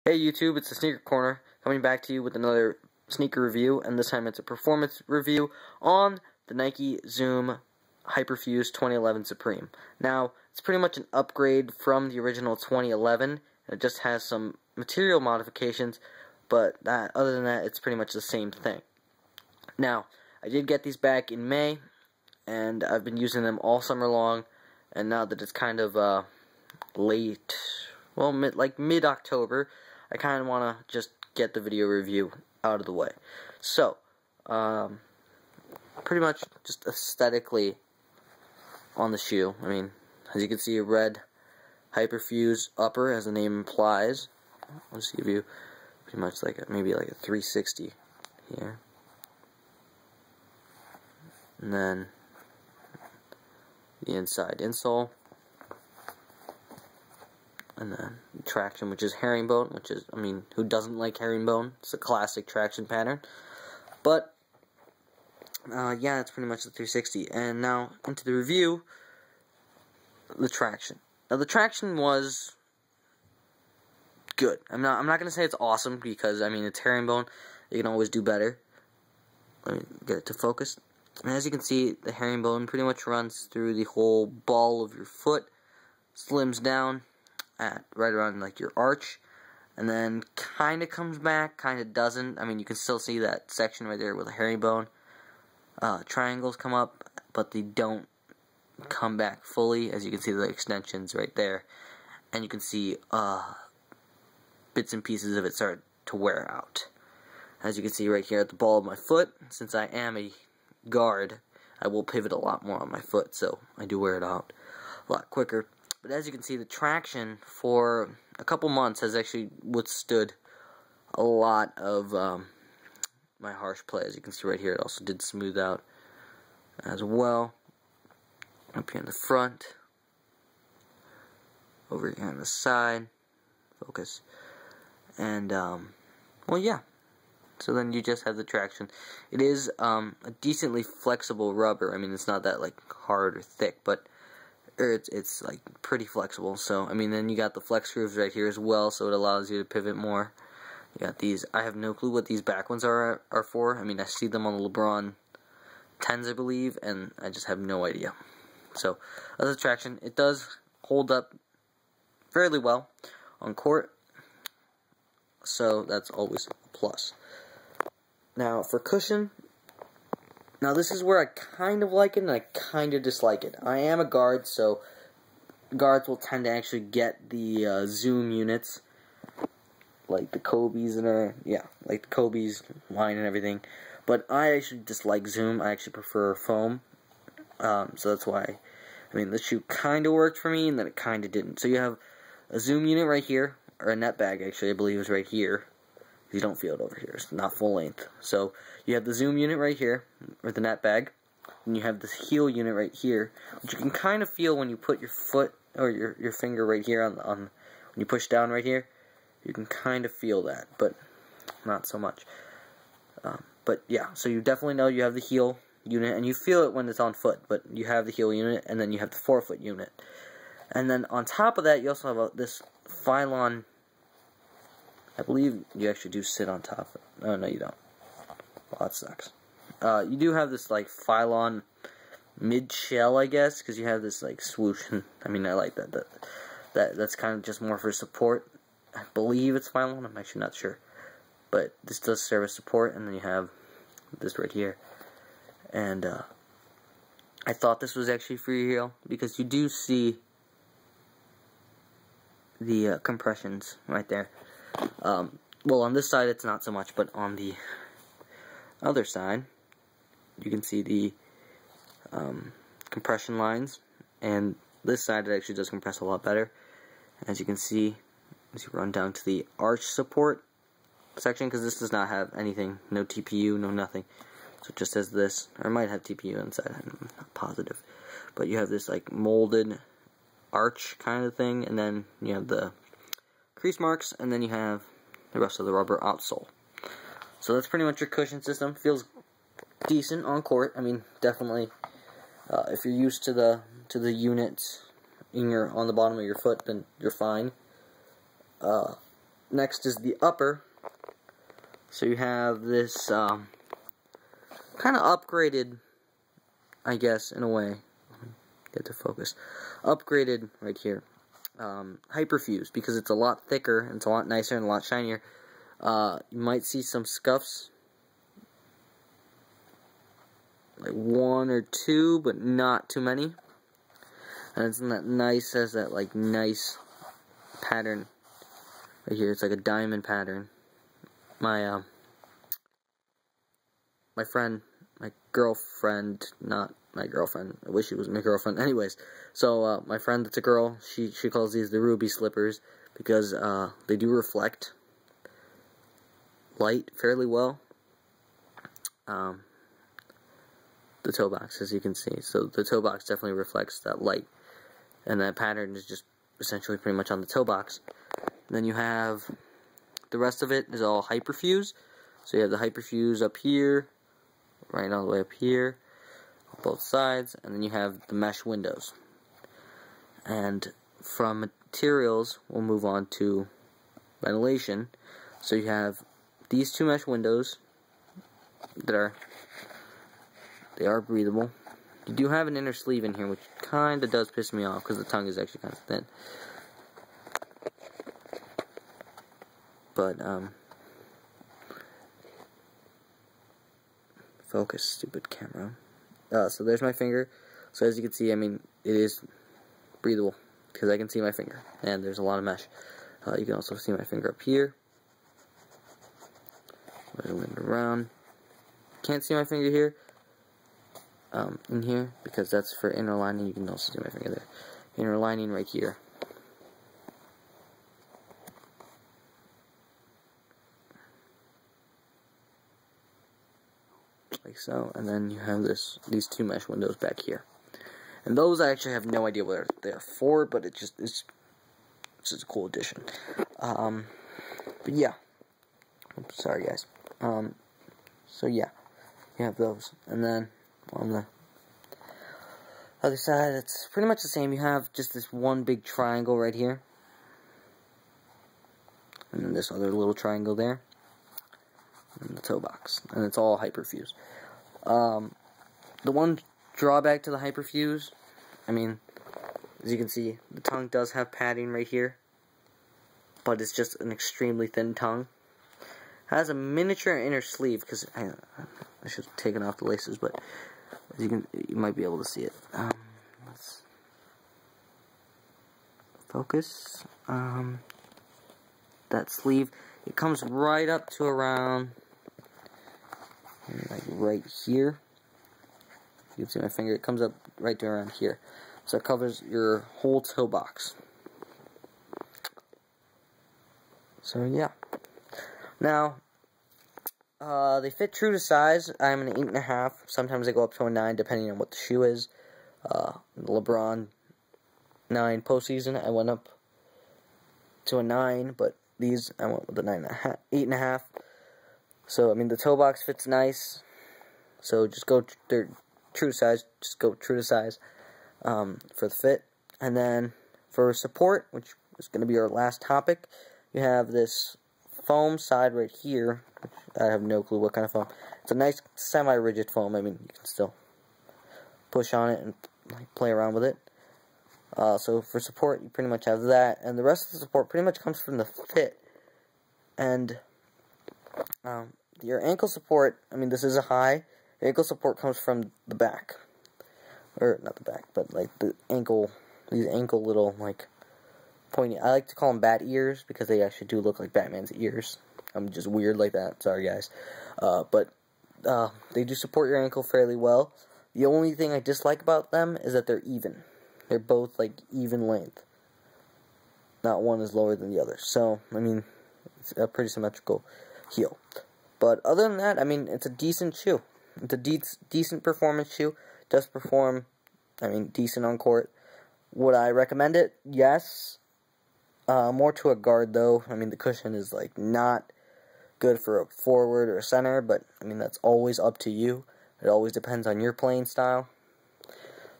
Hey YouTube, it's the Sneaker Corner, coming back to you with another sneaker review, and this time it's a performance review on the Nike Zoom Hyperfuse 2011 Supreme. Now, it's pretty much an upgrade from the original 2011, it just has some material modifications, but other than that, it's pretty much the same thing. Now, I did get these back in May, and I've been using them all summer long, and now that it's kind of late, well, mid-October, I kind of want to just get the video review out of the way. So, pretty much just aesthetically on the shoe. I mean, as you can see, a red Hyperfuse upper, as the name implies. I'll just give you pretty much like maybe like a 360 here. And then the inside insole. And then traction, which is herringbone, which is, I mean, who doesn't like herringbone? It's a classic traction pattern. But, yeah, that's pretty much the 360. And now, into the review, the traction. Now, the traction was good. I'm not going to say it's awesome, because, I mean, it's herringbone. You can always do better. Let me get it to focus. And as you can see, the herringbone pretty much runs through the whole ball of your foot, slims down at right around like your arch, and then kind of comes back, kind of doesn't. I mean, you can still see that section right there with a herringbone. Triangles come up, but they don't come back fully. As you can see, the extensions right there, and you can see bits and pieces of it start to wear out. As you can see right here at the ball of my foot, since I am a guard, I will pivot a lot more on my foot, so I do wear it out a lot quicker. But as you can see, the traction for a couple months has actually withstood a lot of my harsh play. As you can see right here, it also did smooth out as well. Up here in the front, over here on the side, focus, and well, yeah. So then you just have the traction. It is a decently flexible rubber. I mean, it's not that like hard or thick, but it's like pretty flexible. So I mean, then you got the flex grooves right here as well, so it allows you to pivot more. You got these. I have no clue what these back ones are for. I mean, I see them on the LeBron 10s, I believe, and I just have no idea. So other traction, it does hold up fairly well on court, so that's always a plus. Now for cushion, now this is where I kind of like it and I kind of dislike it. I am a guard, so guards will tend to actually get the Zoom units, like the Kobe's like the Kobe's line and everything. But I actually dislike Zoom. I actually prefer foam. So that's why, I mean, this shoe kind of worked for me and then it kind of didn't. So you have a Zoom unit right here, or a net bag actually, I believe is right here. You don't feel it over here, it's not full length. So you have the Zoom unit right here, or the net bag, and you have this heel unit right here, which you can kind of feel when you put your foot, or your finger right here on when you push down right here. You can kind of feel that, but not so much. But yeah, so you definitely know you have the heel unit, and you feel it when it's on foot, but you have the heel unit, and then you have the forefoot unit. And then on top of that, you also have this Phylon. I believe you actually do sit on top of it. Oh, no, you don't. Well, that sucks. You do have this, like, Phylon mid-shell, I guess, because you have this, like, swoosh. I mean, I like that. That's kind of just more for support. I believe it's Phylon. I'm actually not sure. But this does serve as support, and then you have this right here. And, I thought this was actually for your heel, because you do see the compressions right there. Well, on this side it's not so much, but on the other side you can see the compression lines, and this side it actually does compress a lot better. As you can see, as you run down to the arch support section, because this does not have anything, no TPU, no nothing, so it just has this, or it might have TPU inside, I'm not positive, but you have this like molded arch kind of thing, and then you have the crease marks, and then you have the rest of the rubber outsole. So that's pretty much your cushion system. Feels decent on court. I mean, definitely, if you're used to the units on the bottom of your foot, then you're fine. Now next is the upper. So you have this kind of upgraded, I guess, in a way. Get to focus. Upgraded right here. Hyperfuse, because it's a lot thicker and it's a lot nicer and a lot shinier. You might see some scuffs, like 1 or 2, but not too many. And it's that nice, has that like nice pattern right here. It's like a diamond pattern. My girlfriend, not my girlfriend, I wish she was my girlfriend, anyways, so my friend that's a girl, she calls these the ruby slippers, because they do reflect light fairly well, the toe box, as you can see. So the toe box definitely reflects that light, and that pattern is just essentially pretty much on the toe box. And then you have the rest of it is all Hyperfuse. So you have the Hyperfuse up here, right all the way up here, on both sides, and then you have the mesh windows. And from materials, we'll move on to ventilation. So you have these 2 mesh windows that they are breathable. You do have an inner sleeve in here, which kind of does piss me off because the tongue is actually kind of thin. But focus, stupid camera. So there's my finger. So as you can see, I mean, it is breathable because I can see my finger, and there's a lot of mesh. You can also see my finger up here. Wiggling around. Can't see my finger here. In here, because that's for inner lining. You can also see my finger there. Inner lining right here. Like so, and then you have these 2 mesh windows back here, and those I actually have no idea what they're for, but it's just a cool addition. But yeah, oops, sorry guys. So yeah, you have those, and then on the other side, it's pretty much the same. You have just this one big triangle right here, and then this other little triangle there, and the toe box, and it's all Hyperfuse. The one drawback to the Hyperfuse, I mean, as you can see, the tongue does have padding right here, but it's just an extremely thin tongue. It has a miniature inner sleeve, because I should have taken off the laces, but as you might be able to see it. Let's focus. That sleeve, it comes right up to around, like right here. You can see my finger, it comes up right to around here. So it covers your whole toe box. So yeah. Now, they fit true to size. I'm an 8.5. Sometimes they go up to a 9 depending on what the shoe is. LeBron 9 postseason, I went up to a 9, but these I went with a 8.5. So I mean the toe box fits nice. So just go they're true size. Just go true to size for the fit. And then for support, which is going to be our last topic, you have this foam side right here. I have no clue what kind of foam. It's a nice semi-rigid foam. I mean, you can still push on it and like, play around with it. So for support, you pretty much have that, and the rest of the support pretty much comes from the fit. And your ankle support, I mean, this is a high. The ankle support comes from the back, or not the back, but like the ankle. These ankle little like pointy. I like to call them bat ears because they actually do look like Batman's ears. I'm just weird like that. Sorry, guys. But they do support your ankle fairly well. The only thing I dislike about them is that they're even. They're both like even length. Not one is lower than the other. So, I mean, it's a pretty symmetrical heel. But other than that, I mean, it's a decent shoe. It's a decent performance shoe. It does perform, I mean, decent on court. Would I recommend it? Yes. More to a guard, though. I mean, the cushion is, like, not good for a forward or a center, but, I mean, that's always up to you. It always depends on your playing style.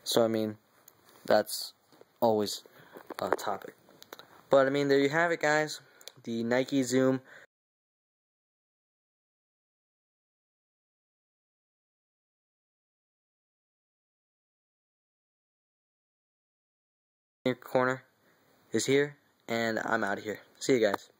So, I mean, that's always a topic. But, I mean, there you have it, guys. the Nike Zoom corner is here, and I'm out of here. See you guys.